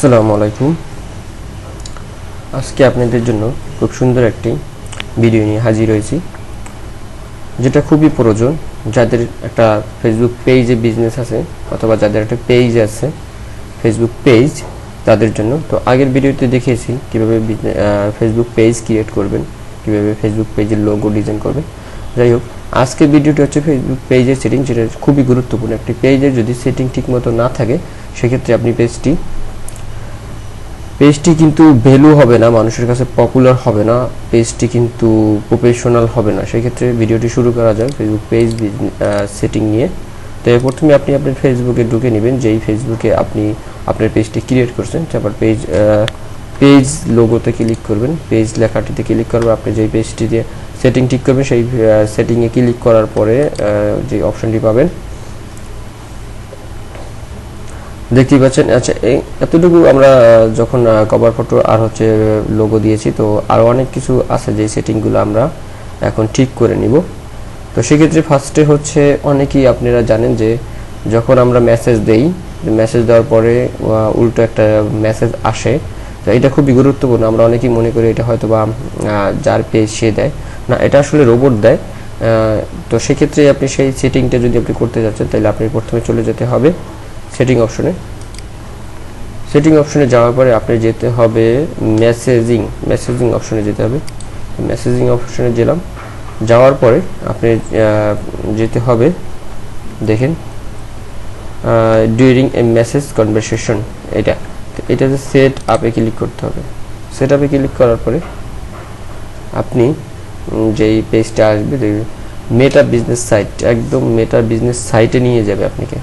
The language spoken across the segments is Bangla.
আসসালামু আলাইকুম। আজকে আপনাদের জন্য খুব সুন্দর একটি ভিডিও নিয়ে হাজির হয়েছি, যেটা খুবই প্রয়োজন যাদের একটা ফেসবুক পেজে বিজনেস আছে অথবা যাদের একটা পেজ আছে ফেসবুক পেজ তাদের জন্য। তো আগের ভিডিওতে দেখিয়েছি কীভাবে ফেসবুক পেজ ক্রিয়েট করবেন, কীভাবে ফেসবুক পেজের লোগো ডিজাইন করবেন। যাই হোক, আজকের ভিডিওটি হচ্ছে ফেসবুক পেজের সেটিং, যেটা খুবই গুরুত্বপূর্ণ। একটি পেজের যদি সেটিং ঠিকমতো না থাকে সেক্ষেত্রে আপনি পেজটি কিন্তু ভ্যালু হবে না, মানুষের কাছে পপুলার হবে না, পেজটি কিন্তু প্রফেশনাল হবে না। সেক্ষেত্রে ভিডিওটি শুরু করা যাক ফেসবুক পেজ সেটিং নিয়ে। তো প্রথমে আপনি আপনার ফেসবুকে ঢুকে নেবেন, যেই ফেসবুকে আপনি আপনার পেজটি ক্রিয়েট করছেন। তারপর পেজ লোগোতে ক্লিক করবেন, পেজ লেখাটিতে ক্লিক করবেন। আপনি যেই পেজটি দিয়ে সেটিং ঠিক করবেন সেই সেটিংয়ে ক্লিক করার পরে যে অপশনটি পাবেন দেখতেই পাচ্ছেন। আচ্ছা, এতটুকু আমরা যখন কভার ফটো আর হচ্ছে লোগো দিয়েছি, তো আরও অনেক কিছু আছে যে সেটিংগুলো আমরা এখন ঠিক করে নিব। তো সেক্ষেত্রে ফার্স্টে হচ্ছে অনেকেই আপনারা জানেন যে যখন আমরা মেসেজ দেই, মেসেজ দেওয়ার পরে উল্টো একটা মেসেজ আসে, তো এটা খুবই গুরুত্বপূর্ণ। আমরা অনেকেই মনে করি এটা হয়তো বা যার পেজ সে দেয় না, এটা আসলে রোবট দেয়। তো সেক্ষেত্রে আপনি সেই সেটিংটা যদি আপনি করতে যাচ্ছেন তাহলে আপনি প্রথমে চলে যেতে হবে সেটিং অপশনে যাওয়ার পরে আপনি যেতে হবে মেসেজিং অপশনে যেতে হবে। মেসেজিং অপশনে যাওয়ার পরে আপনি যেতে হবে, দেখেন ডিউরিং এ মেসেজ কনভারসেশন, এটাতে সেট আপে ক্লিক করতে হবে। সেট আপে ক্লিক করার পরে আপনি যেই পেজটা আসবে মেটা বিজনেস সাইট, একদম মেটা বিজনেস সাইটে নিয়ে যাবে আপনাকে।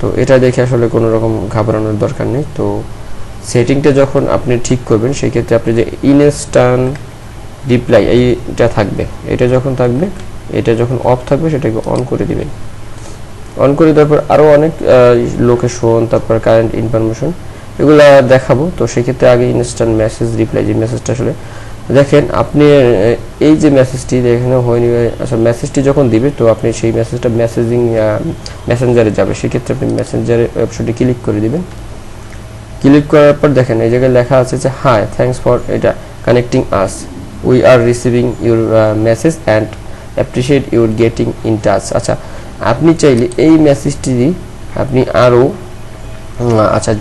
তো এটা দেখে আসলে কোনো রকম ঘাবড়ানোর দরকার নেই। তো সেটিংটা যখন আপনি ঠিক করবেন সেক্ষেত্রে আপনি যে ইনস্ট্যান্ট রিপ্লাই এইটা থাকবে, এটা যখন অফ থাকবে সেটাকে অন করে দিবেন। অন করে দেওয়ার পর আরও অনেক লোকেশন, তারপর কারেন্ট ইনফরমেশন এগুলো দেখাবো। তো সেক্ষেত্রে আগে ইনস্ট্যান্ট মেসেজ রিপ্লাই, যে মেসেজটা আসলে দেখেন আপনি এই যে মেসেজটি এখানে হয়নি, আচ্ছা মেসেজটি যখন দিবে তো আপনি সেই মেসেজটা মেসেঞ্জারে যাবে। সেক্ষেত্রে আপনি মেসেঞ্জারে অপশনটি ক্লিক করে দিবেন। ক্লিক করার পর দেখেন এই জায়গায় লেখা আছে যে হাই, থ্যাঙ্কস ফর এটা connecting us, we are receiving your message and appreciate your getting in touch. আচ্ছা, আপনি চাইলে এই মেসেজটি আপনি আরও আচ্ছা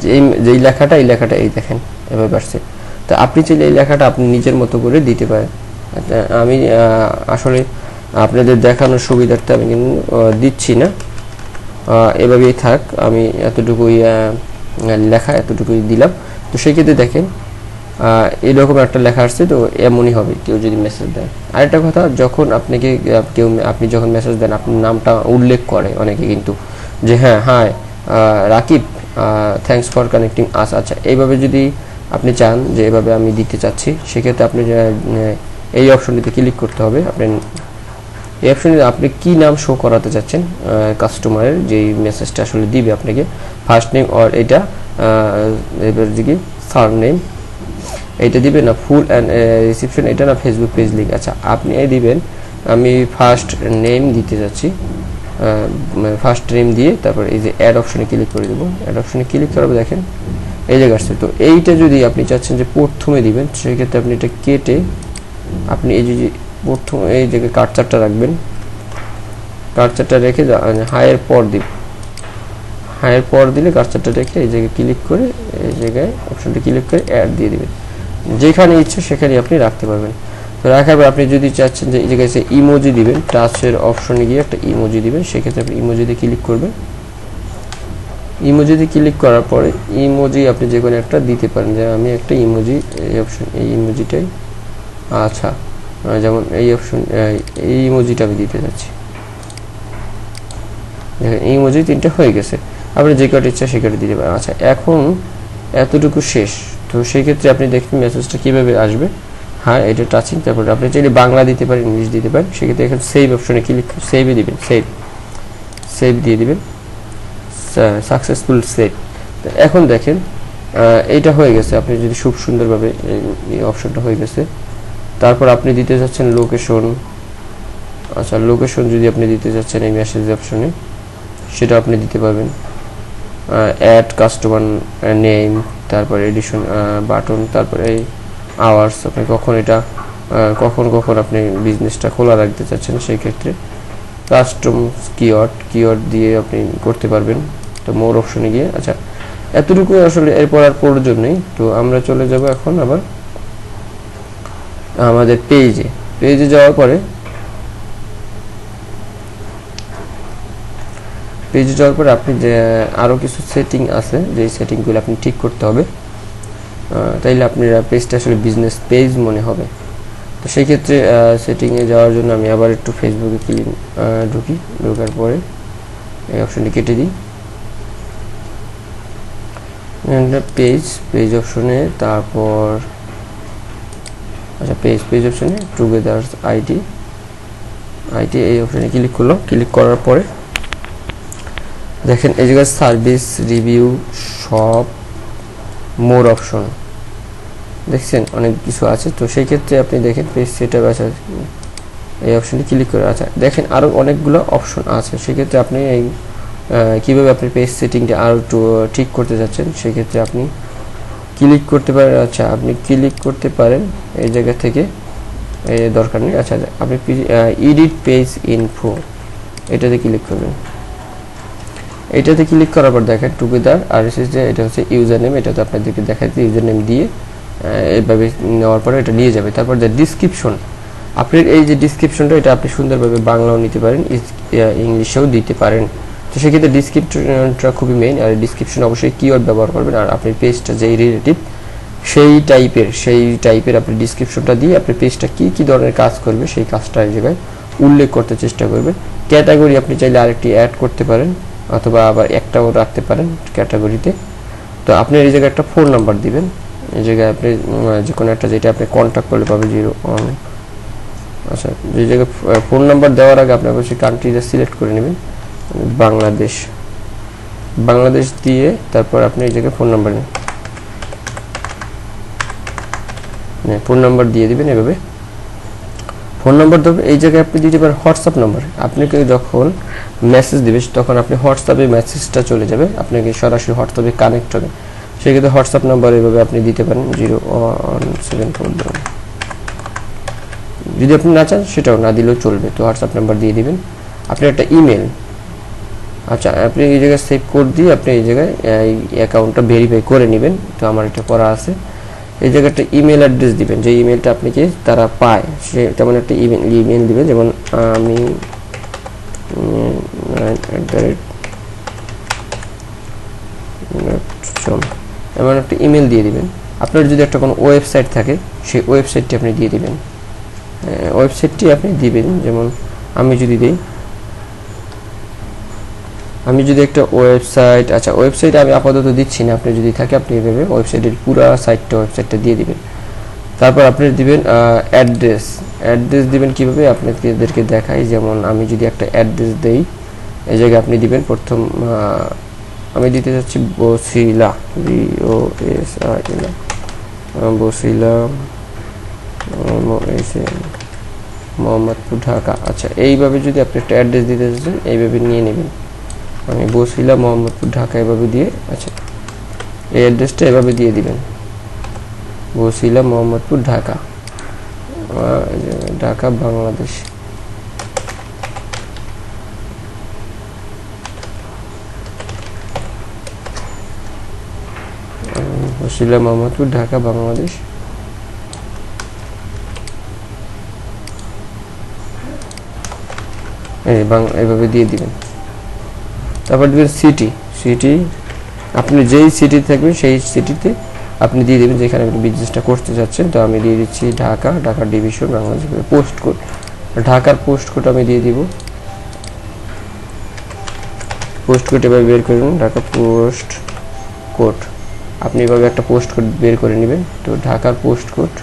যেই লেখাটা এই দেখেন এভাবে আসছে। তো আপনি চাইলে এই লেখাটা আপনি নিজের মতো করে দিতে পারেন। আমি আসলে আপনাদের দেখানোর সুবিধার্থে আমি কিন্তু দিচ্ছি না, এভাবেই থাক। আমি এতটুকুই লেখা এতটুকুই দিলাম। তো সেক্ষেত্রে দেখেন এরকম একটা লেখা আসছে, তো এমনই হবে কেউ যদি মেসেজ দেয়। আরেকটা কথা, যখন আপনি যখন মেসেজ দেন আপনার নামটা উল্লেখ করে অনেকে কিন্তু, যে হ্যাঁ hi Rakib, thanks for connecting us. আচ্ছা, এইভাবে যদি আপনি চান যে এভাবে আমি দিতে চাচ্ছি, সেক্ষেত্রে আপনি এই অপশনটিতে ক্লিক করতে হবে। এই অপশনে আপনি কি নাম শো করাতে চাচ্ছেন কাস্টমারের, যেই মেসেজটা আসলে দিবে আপনাকে, ফার্স্ট নেম অর এটা এবার দিকে সার নেম এইটা দিবেন না, ফুল অ্যান্ড রিসিপশন এটা না, ফেসবুক পেজ লিঙ্ক। আচ্ছা, আপনি এই দিবেন, আমি ফার্স্ট নেম দিতে চাচ্ছি, ফার্স্ট নেম দিয়ে তারপর এই যে অ্যাড অপশনে ক্লিক করে দেবো। অ্যাড অপশনে ক্লিক করাবো, দেখেন এই জায়গা আসছে। তো এইটা যদি আপনি চাচ্ছেন যে প্রথমে দিবেন, সেক্ষেত্রে আপনি এটা কেটে আপনি এই যে প্রথম এই জায়গায় কার্সারটা রাখবেন, কার্সারটা রেখে হায়ের পর দিলে কার্সারটা রেখে এই জায়গায় ক্লিক করে এই জায়গায় অপশনটা ক্লিক করে অ্যাড দিয়ে দিবেন। যেখানে ইচ্ছে সেখানে আপনি রাখতে পারবেন। তো রাখার পর আপনি যদি চাচ্ছেন যে এই জায়গায় ইমোজি দিবেন, টাচের অপশনে গিয়ে একটা ইমোজি দিবেন, সেক্ষেত্রে আপনি ইমোজিতে ক্লিক করবেন। ইমোজিতে ক্লিক করার পরে ইমোজি আপনি যে কোনো একটা দিতে পারেন, যে আমি একটা ইমোজি এই অপশন এই ইমোজিটাই, আচ্ছা যেমন এই অপশন এই ইমোজিটা আমি দিতে যাচ্ছি। দেখেন এই ইমোজি 3টে হয়ে গেছে, আপনি যে কটা ইচ্ছা সে কটা দিতে পারেন। আচ্ছা, এখন এতটুকু শেষ। তো সেই ক্ষেত্রে আপনি দেখবেন মেসেজটা কীভাবে আসবে। হ্যাঁ, এটা টাচিং, তারপরে আপনি চাইলে বাংলা দিতে পারেন, ইংলিশ দিতে পারেন। সেক্ষেত্রে এখানে সেভ অপশনে ক্লিক, সেভে দিবেন, সেভ দিয়ে দিবেন, সাকসেসফুল সেভ। এখন দেখেন এইটা হয়ে গেছে। আপনি যদি খুব সুন্দরভাবে এই অপশনটা হয়ে গেছে। তারপর আপনি দিতে যাচ্ছেন লোকেশন। আচ্ছা, লোকেশন যদি আপনি দিতে যাচ্ছেন এই মেসেজ অপশনে, সেটা আপনি দিতে পারবেন। অ্যাড কাস্টমার নেম, তারপর এডিশন বাটন, তারপরে এই আওয়ার্স, আপনি কখন এটা কখন আপনি বিজনেসটা খোলা রাখতে চাচ্ছেন সেই ক্ষেত্রে। কাস্টম কিওয়ার্ড দিয়ে আপনি করতে পারবেন। তো মোর অপশনে গিয়ে, আচ্ছা এতটুকু আসলে এরপর আর প্রয়োজন নেই। তো আমরা চলে যাব এখন আবার আমাদের পেজে যাওয়ার পরে আপনি যে আরও কিছু সেটিং আছে, যে সেটিংগুলো আপনি ঠিক করতে হবে, তাইলে আপনার পেজটা আসলে বিজনেস পেজ মনে হবে। তো সেই ক্ষেত্রে সেটিংয়ে যাওয়ার জন্য আমি আবার একটু ফেসবুকে ঢোকার পরে এই অপশনটি কেটে দিই। পেজ অপশনে, তারপর আচ্ছা পেজ অপশনে টুগেদার আইডি এই অপশনে ক্লিক করার পরে দেখেন এই জায়গায় সার্ভিস, রিভিউ, শপ, মোর অপশন দেখছেন অনেক কিছু আছে। তো সেই ক্ষেত্রে আপনি দেখেন পেজ সেটআপ আছে, এই অপশনে ক্লিক করে, আচ্ছা দেখেন আরও অনেকগুলো অপশন আছে। সেক্ষেত্রে আপনি এই কীভাবে আপনি পেজ সেটিংটা আরও একটু ঠিক করতে যাচ্ছেন, সেক্ষেত্রে আপনি ক্লিক করতে পারেন। আচ্ছা আপনি ক্লিক করতে পারেন এই জায়গা থেকে, দরকার নেই। আচ্ছা আপনি এডিট পেজ ইনফো এটাতে ক্লিক করবেন। এটাতে ক্লিক করার পর দেখেন টুগেদার আরএসএস, যে এটা হচ্ছে ইউজার নেম, এটা তো আপনাদেরকে দেখাচ্ছি। ইউজার নেম দিয়ে এইভাবে নেওয়ার পরে এটা নিয়ে যাবে। তারপর যে ডিসক্রিপশন, আপনার এই যে ডিসক্রিপশনটা, এটা আপনি সুন্দরভাবে বাংলাও নিতে পারেন, ইংলিশেও দিতে পারেন। তো সেক্ষেত্রে ডিসক্রিপশনটা খুবই মেইন। আর ডিসক্রিপশন অবশ্যই কিওয়ার্ড ব্যবহার করবেন। আর আপনার পেজটা যেই রিলেটিভ সেই টাইপের আপনি ডিসক্রিপশনটা দিয়ে আপনার পেজটা কী ধরনের কাজ করবে সেই কাজটা এই জায়গায় উল্লেখ করতে চেষ্টা করবেন। ক্যাটাগরি আপনি চাইলে আরেকটি অ্যাড করতে পারেন, অথবা আবার একটাও রাখতে পারেন ক্যাটাগরিতে। তো আপনি এই জায়গায় একটা ফোন নাম্বার দিবেন। এই জায়গায় আপনি যে কোনো একটা, যেটা আপনি কন্ট্যাক্ট করলে পাবে 01। আচ্ছা যে জায়গায় ফোন নাম্বার দেওয়ার আগে আপনি অবশ্যই কান্ট্রিটা সিলেক্ট করে নেবেন, বাংলাদেশ দিয়ে তারপর আপনি এই জায়গায় ফোন নাম্বার দিয়ে দিবেন। এভাবে ফোন নাম্বার দেবেন। এই জায়গায় আপনি দিতে পারেন হোয়াটসঅ্যাপ নাম্বার। আপনাকে যখন মেসেজ দিবে তখন আপনি হোয়াটসঅ্যাপে মেসেজটা চলে যাবে, আপনাকে সরাসরি হোয়াটসঅ্যাপে কানেক্ট হবে। সেক্ষেত্রে হোয়াটসঅ্যাপ নাম্বার এভাবে আপনি দিতে পারেন 0174। যদি আপনি না চান সেটাও না দিলেও চলবে, তো হোয়াটসঅ্যাপ নাম্বার দিয়ে দিবেন। আপনি একটা ইমেল, আচ্ছা আপনি এই জায়গায় সেভ কোড দিয়ে আপনি এই জায়গায় এই অ্যাকাউন্টটা ভেরিফাই করে নেবেন। তো আমার এটা করা আছে। এই জায়গায় একটা ইমেল অ্যাড্রেস দিবেন, যে ইমেলটা আপনাকে তারা পায় সে তেমন একটা ইমেল দিবেন। যেমন আমি এমন একটা ইমেল দিয়ে দিবেন। আপনার যদি একটা কোনো ওয়েবসাইট থাকে সেই ওয়েবসাইটটি আপনি দিয়ে দিবেন। ওয়েবসাইটটি আপনি দিবেন, যেমন আমি যদি একটা ওয়েবসাইট, আচ্ছা ওয়েবসাইট আমি আপাতত দিচ্ছি না, আপনি যদি থাকে আপনি এভাবে ওয়েবসাইটের পুরো ওয়েবসাইটটা দিয়ে দিবেন। তারপর আপনি দিবেন অ্যাড্রেস দিবেন কিভাবে আপনাদেরকে দেখাই। যেমন আমি যদি একটা অ্যাড্রেস দেই, এই জায়গায় আপনি দিবেন প্রথম, আমি দিতে চাচ্ছি বসিলা, বসিলা মোহাম্মদপুর ঢাকা। আচ্ছা এইভাবে যদি আপনি একটা অ্যাড্রেস দিতে চাচ্ছেন এইভাবে নিয়ে নেবেন। আমি বসিলা মোহাম্মদপুর ঢাকা এভাবে দিয়ে, আচ্ছা এই অ্যাড্রেসটা এভাবে দিয়ে দিবেন, বসিলা মোহাম্মদপুর ঢাকা বাংলাদেশ। বসিলা মোহাম্মদপুর ঢাকা বাংলাদেশ। এইভাবে দিয়ে দিবেন। তারপর দিবেন সিটি, আপনি যেই সিটি থাকবেন সেই সিটিতে আপনি দিয়ে দেবেন যেখানে আপনি বিজনেসটা করতে যাচ্ছেন। তো আমি দিয়ে দিচ্ছি Dhaka division Bangladesh. Post code, ঢাকার পোস্ট কোড আমি দিয়ে দিব। পোস্ট কোড এভাবে বের করে নিন, ঢাকা পোস্ট কোড। আপনি এভাবে একটা পোস্ট কোড বের করে নেবেন। তো ঢাকার পোস্ট কোড,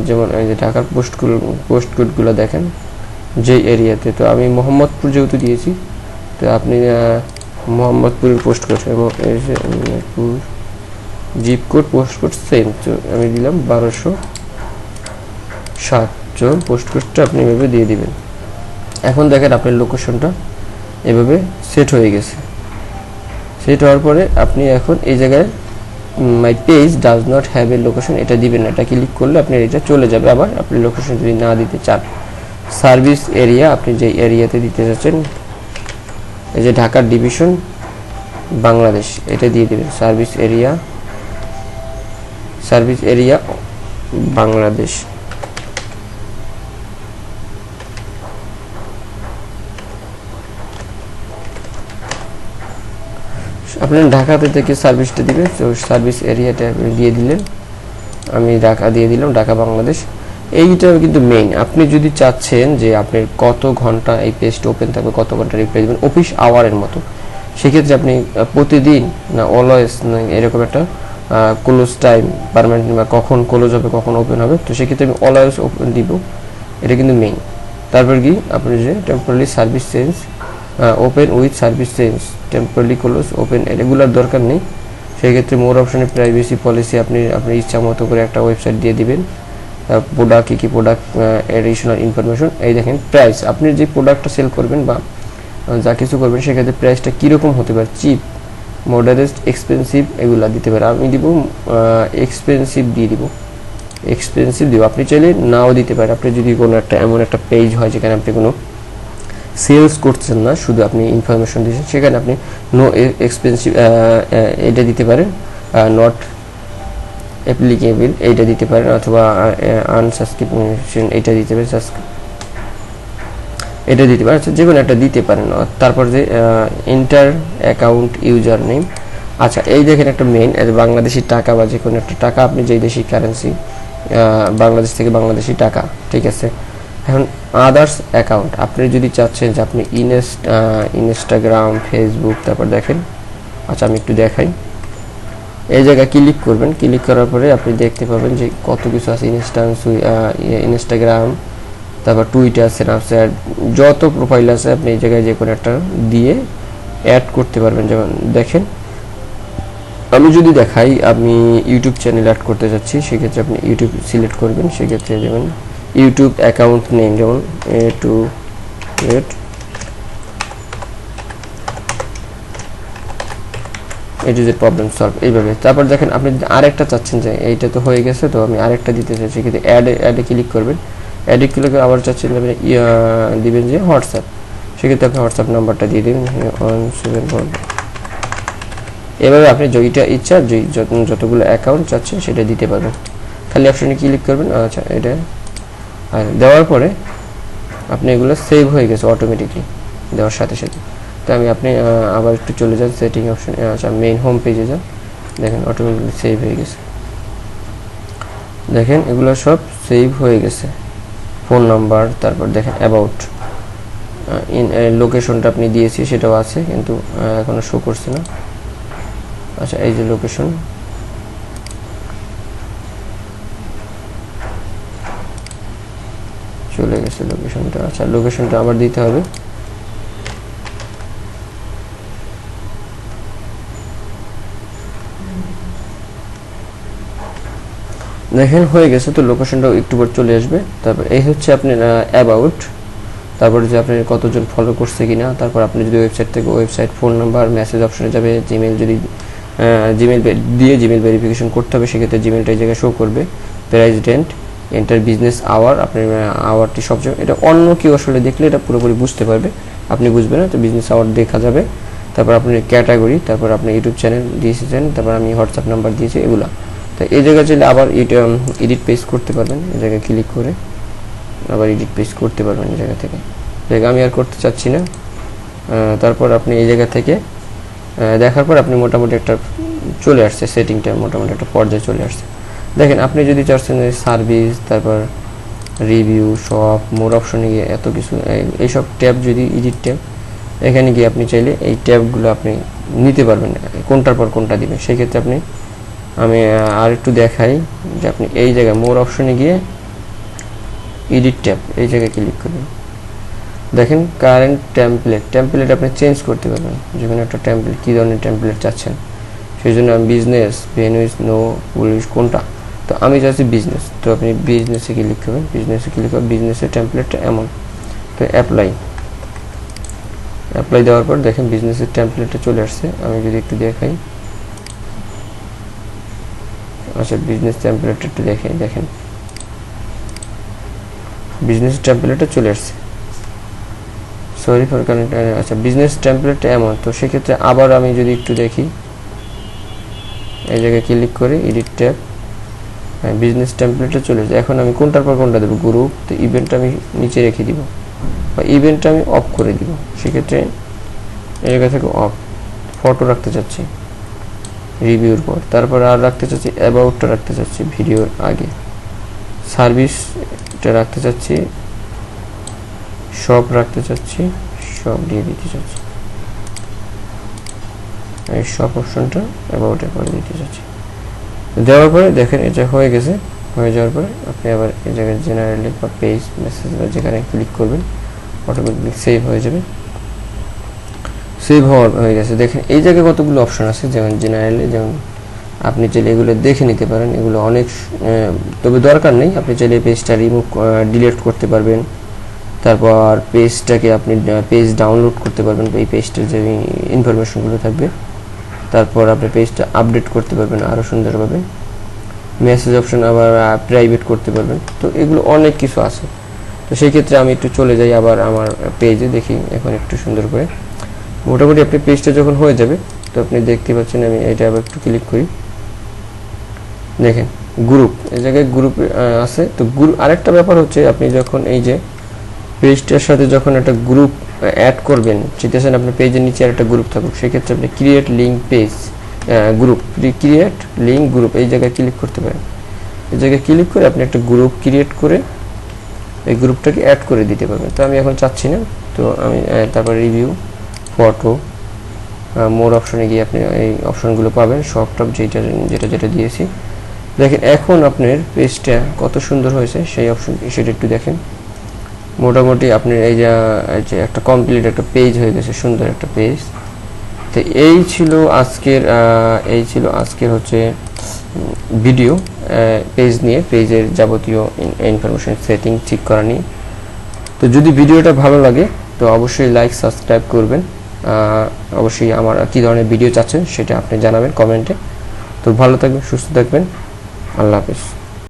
যেমন এই যে ঢাকার পোস্ট কোডগুলো দেখেন যে এরিয়াতে। তো আমি মোহাম্মদপুর যেহেতু দিয়েছি, তো আপনি মোহাম্মদপুরের পোস্ট কোড এবং zip code post code same. তো আমি দিলাম 1207 পোস্ট কোডটা আপনি এভাবে দিয়ে দিবেন। এখন দেখেন আপনার লোকেশনটা এভাবে সেট হয়ে গেছে। সেট হওয়ার পরে আপনি এখন এই জায়গায় my page does not have a location এটা দিবেন না, এটা ক্লিক করলে আপনি এটা চলে যাবে। আবার আপনি লোকেশন যদি না দিতে চান, সার্ভিস এরিয়া আপনি যে এরিয়াতে দিতে চাচ্ছেন, এই যে ঢাকা ডিভিশন বাংলাদেশ এটা দিয়ে দেবেন, সার্ভিস এরিয়া বাংলাদেশ। আপনার ঢাকাতে থেকে সার্ভিসটা দিবেন, তো সার্ভিস এরিয়াটা আপনি দিয়ে দিলেন, আমি ঢাকা দিয়ে দিলাম, ঢাকা বাংলাদেশ। এইটা কিন্তু মেইন। আপনি যদি চাচ্ছেন যে আপনার কত ঘন্টা এই পেজটা ওপেন থাকবে, কত ঘন্টা রিপ্লাই দেবেন অফিস আওয়ারের মতো, সেক্ষেত্রে আপনি প্রতিদিন না অলওয়েজ না এরকম একটা ক্লোজ টাইম পারমানেন্ট বা কখন ক্লোজ হবে কখন ওপেন হবে, তো সেক্ষেত্রে আমি অলওয়েজ ওপেন দিব, এটা কিন্তু মেইন। তারপর কি আপনি যে temporary service change open with service change temporary close open regular দরকার নেই। সেক্ষেত্রে মোর অপশনে প্রাইভেসি পলিসি আপনি আপনার ইচ্ছা মতো করে একটা ওয়েবসাইট দিয়ে দিবেন, প্রোডাক্ট কী প্রোডাক্ট এডিশনাল ইনফরমেশন। এই দেখেন প্রাইস, আপনি যে প্রোডাক্টটা সেল করবেন বা যা কিছু করবেন সেক্ষেত্রে প্রাইসটা কীরকম হতে পারে, চিপ, মডারেট, এক্সপেন্সিভ এগুলা দিতে পারে। আমি দিব এক্সপেন্সিভ দিয়ে দিব, আপনি চাইলে নাও দিতে পারেন। আপনি যদি কোনো একটা এমন একটা পেজ হয় যেখানে আপনি কোনো সেলস করছেন না, শুধু আপনি ইনফরমেশন দিচ্ছেন, সেখানে আপনি নো এক্সপেন্সিভ এটা দিতে পারেন, নট অ্যাপ্লিকেবল এইটা দিতে পারেন, অথবা আনসাবস্ক্রিপশন এটা দিতে পারেন, এটা দিতে পারেন, আচ্ছা যে কোনো একটা দিতে পারেন। তারপর যে এন্টার অ্যাকাউন্ট ইউজার নেম, আচ্ছা এই দেখেন একটা মেইন বাংলাদেশি টাকা বা যে কোনো একটা টাকা, আপনি যেই দেশি কারেন্সি বাংলাদেশ থেকে বাংলাদেশি টাকা, ঠিক আছে। এখন আদার্স অ্যাকাউন্ট, আপনি যদি চাচ্ছেন যে আপনি ইনস্টাগ্রাম, ফেসবুক, তারপর দেখেন, আচ্ছা আমি একটু দেখাই, এই জায়গায় ক্লিক করবেন, ক্লিক করার পরে আপনি দেখতে পাবেন যে কত কিছু আছে, ইনস্টাগ্রাম, তারপর টুইটার, স্ন্যাপচ্যাট, যত প্রোফাইল আছে আপনি এই জায়গায় যে কোনো একটা দিয়ে অ্যাড করতে পারবেন। যেমন দেখেন আমি যদি দেখাই, আমি ইউটিউব চ্যানেল অ্যাড করতে যাচ্ছি, সেক্ষেত্রে আপনি ইউটিউব সিলেক্ট করবেন, সেক্ষেত্রে যেমন ইউটিউব অ্যাকাউন্ট নেম যেমন A2Z, প্রবলেম সলভ, এইভাবে। তারপর দেখেন আপনি আরেকটা চাচ্ছেন যে এইটা তো হয়ে গেছে, তো আমি আরেকটা দিতে চাই, সেক্ষেত্রে অ্যাডে ক্লিক করবেন, অ্যাডে ক্লিক করে আবার চাচ্ছেন আপনি দিবেন যে হোয়াটসঅ্যাপ, সেক্ষেত্রে আপনি হোয়াটসঅ্যাপ নাম্বারটা দিয়ে দিবেন 174। এভাবে আপনি যেইটা ইচ্ছা যতগুলো অ্যাকাউন্ট চাচ্ছেন সেটা দিতে পারবেন। খালি অপশনে ক্লিক করবেন, আচ্ছা এটা দেওয়ার পরে আপনি এগুলো সেভ হয়ে গেছে অটোমেটিকলি দেওয়ার সাথে সাথে। তো আপনি আবার একটু চলে যান সেটিং অপশনে, আচ্ছা মেইন হোম পেজে যান, দেখেন অটোমেটিকলি সেভ হয়ে গেছে, দেখেন এগুলো সব সেভ হয়ে গেছে। ফোন নাম্বার, তারপর দেখেন অ্যাবাউট, লোকেশনটা আপনি দিয়েছি সেটাও আছে, কিন্তু এখনো শো করছে না। আচ্ছা এই যে লোকেশন, চলে গেছে লোকেশনটা। আচ্ছা লোকেশনটা আবার দিতে হবে, দেখেন হয়ে গেছে। তো লোকেশনটাও একটু পর চলে আসবে। তারপর এই হচ্ছে আপনার অ্যাবাউট, তারপর যে আপনি কতজন ফলো করছে কিনা, তারপর আপনি যদি ওয়েবসাইট থেকে ওয়েবসাইট, ফোন নাম্বার, মেসেজ অপশনে যাবে, জিমেল যদি জিমেল দিয়ে জিমেল ভেরিফিকেশন করতে হবে, সেক্ষেত্রে জিমেলটা এই জায়গায় শো করবে, প্রেসিডেন্ট, এন্টার বিজনেস আওয়ার, আপনার আওয়ারটি সবচেয়ে, এটা অন্য কেউ আসলে দেখলে এটা পুরোপুরি বুঝতে পারবে, আপনি বুঝবেন না, তো বিজনেস আওয়ার দেখা যাবে। তারপর আপনার ক্যাটাগরি, তারপর আপনি ইউটিউব চ্যানেল দিয়েছেন, তারপর আমি হোয়াটসঅ্যাপ নাম্বার দিয়েছি এগুলা। তো এই জায়গায় চাইলে আবার এডিট পেজ করতে পারবেন, এই জায়গায় ক্লিক করে আবার এডিট পেজ করতে পারবেন এই জায়গা থেকে। আমি আর করতে চাচ্ছি না। তারপর আপনি এই জায়গা থেকে দেখার পর আপনি মোটামুটি একটা চলে আসছে, সেটিংটা মোটামুটি একটা পর্যায়ে চলে আসছে। দেখেন আপনি যদি চাচ্ছেন সার্ভিস, তারপর রিভিউ, শপ, মোর অপশনে গিয়ে এত কিছু এইসব ট্যাব, যদি এডিট ট্যাব, এখানে গিয়ে আপনি চাইলে এই ট্যাবগুলো আপনি নিতে পারবেন, কোনটার পর কোনটা দিবেন। সেক্ষেত্রে আমি আর একটু দেখাই যে আপনি এই জায়গায় মোর অপশনে গিয়ে এডিট ট্যাব এই জায়গায় ক্লিক করবেন, দেখেন কারেন্ট টেমপ্লেট আপনি চেঞ্জ করতে পারবেন, যে কোনো একটা টেমপ্লেট, কী ধরনের টেমপ্লেট চাচ্ছেন। সেই জন্য আমি বিজনেস, ভেনুইজ, নো, পুলিশ, কোনটা, তো আমি চাচ্ছি বিজনেস, তো আপনি বিজনেসে ক্লিক করবেন, বিজনেসের টেমপ্লেটটা এমন, তো অ্যাপ্লাই অ্যাপ্লাই দেওয়ার পর দেখেন বিজনেসের টেমপ্লেটে চলে আসছে। আমি যদি একটু দেখাই, আচ্ছা বিজনেস টেমপ্লেটে একটু দেখাই, দেখেন বিজনেস টেমপ্লেটে চলে আসছে। সরি ফর কারেন্ট, আচ্ছা বিজনেস টেমপ্লেট এমন। তো সেক্ষেত্রে আবার আমি যদি একটু দেখি, এই জায়গায় ক্লিক করে এডিট ট্যাব, বিজনেস টেমপ্লেটে চলে যায়। এখন আমি কোনটার পর কোনটা দেবো, গ্রুপ, তো ইভেন্ট আমি নিচে রেখে দিব বা ইভেন্টটা আমি অফ করে দিব। সেক্ষেত্রে এই জায়গা থেকে অফ। ফটো রাখতে চাচ্ছি রিভিউর পর, তারপর আর রাখতে চাচ্ছি অ্যাবাউটটা রাখতে চাচ্ছি ভিডিওর আগে, সার্ভিসটা রাখতে চাচ্ছি, শপ রাখতে চাচ্ছি, শপ দিয়ে দিতে চাচ্ছি, এই শপ অপশনটা অ্যাবাউটে করে দিতে চাচ্ছি। দেওয়ার পরে দেখেন এটা হয়ে গেছে। হয়ে যাওয়ার পরে আপনি আবার এই জায়গায় জেনারেলি বা পেজ মেসেজ যেখানে ক্লিক করবেন অটোমেটিক সেভ হয়ে যাবে। সেভ হয়ে গেছে। দেখেন এই জায়গায় কতগুলো অপশন আছে, যেমন জেনারেলি, যেমন আপনি চাইলে এগুলো দেখে নিতে পারেন। এগুলো অনেক, তবে দরকার নেই। আপনি চাইলে পেজটা ডিলিট করতে পারবেন। তারপর পেজটাকে আপনি পেজ ডাউনলোড করতে পারবেন, এই পেজটার যে ইনফরমেশনগুলো থাকবে। তারপর আপনি পেজটা আপডেট করতে পারবেন আরও সুন্দরভাবে। মেসেজ অপশন আবার প্রাইভেট করতে পারবেন। তো এগুলো অনেক কিছু আছে। তো সেই ক্ষেত্রে আমি একটু চলে যাই আবার আমার পেজে, দেখি এখন একটু সুন্দর করে। মোটামুটি আপনি পেজটা যখন হয়ে যাবে, তো আপনি দেখতে পাচ্ছেন, আমি এটা আবার একটু ক্লিক করি, দেখেন গ্রুপ, এই জায়গায় গ্রুপ আছে। তো গ্রুপ আরেকটা ব্যাপার হচ্ছে, আপনি যখন এই যে পেজটার সাথে যখন একটা গ্রুপ অ্যাড করবেন, চাইতেছেন আপনার পেজের নিচে আর একটা গ্রুপ থাকুক, সেক্ষেত্রে আপনি create link page group, create link group, এই জায়গায় ক্লিক করতে পারেন। এই জায়গায় ক্লিক করে আপনি একটা গ্রুপ ক্রিয়েট করে এই গ্রুপটাকে অ্যাড করে দিতে পারবেন। তো আমি এখন চাচ্ছি না, তো আমি তারপর রিভিউ, ফটো, মোর অপশনে গিয়ে আপনি এই অপশনগুলো পাবেন, সব টপ যেটা দিয়েছি। দেখেন এখন আপনার পেজটা কত সুন্দর হয়েছে, সেই অপশন সেটা একটু দেখেন। মোটামুটি আপনার এই যে একটা কমপ্লিট একটা পেজ হয়ে গেছে, সুন্দর একটা পেজ। তো এই ছিল আজকের হচ্ছে ভিডিও পেজ নিয়ে, পেজের যাবতীয় ইনফরমেশন সেটিং ঠিক করা নিয়ে। তো যদি ভিডিওটা ভালো লাগে তো অবশ্যই লাইক সাবস্ক্রাইব করবেন। অবশ্যই আমার কী ধরনের ভিডিও চাচ্ছেন সেটা আপনি জানাবেন কমেন্টে। তো ভালো থাকবেন, সুস্থ থাকবেন, আল্লাহ হাফেজ।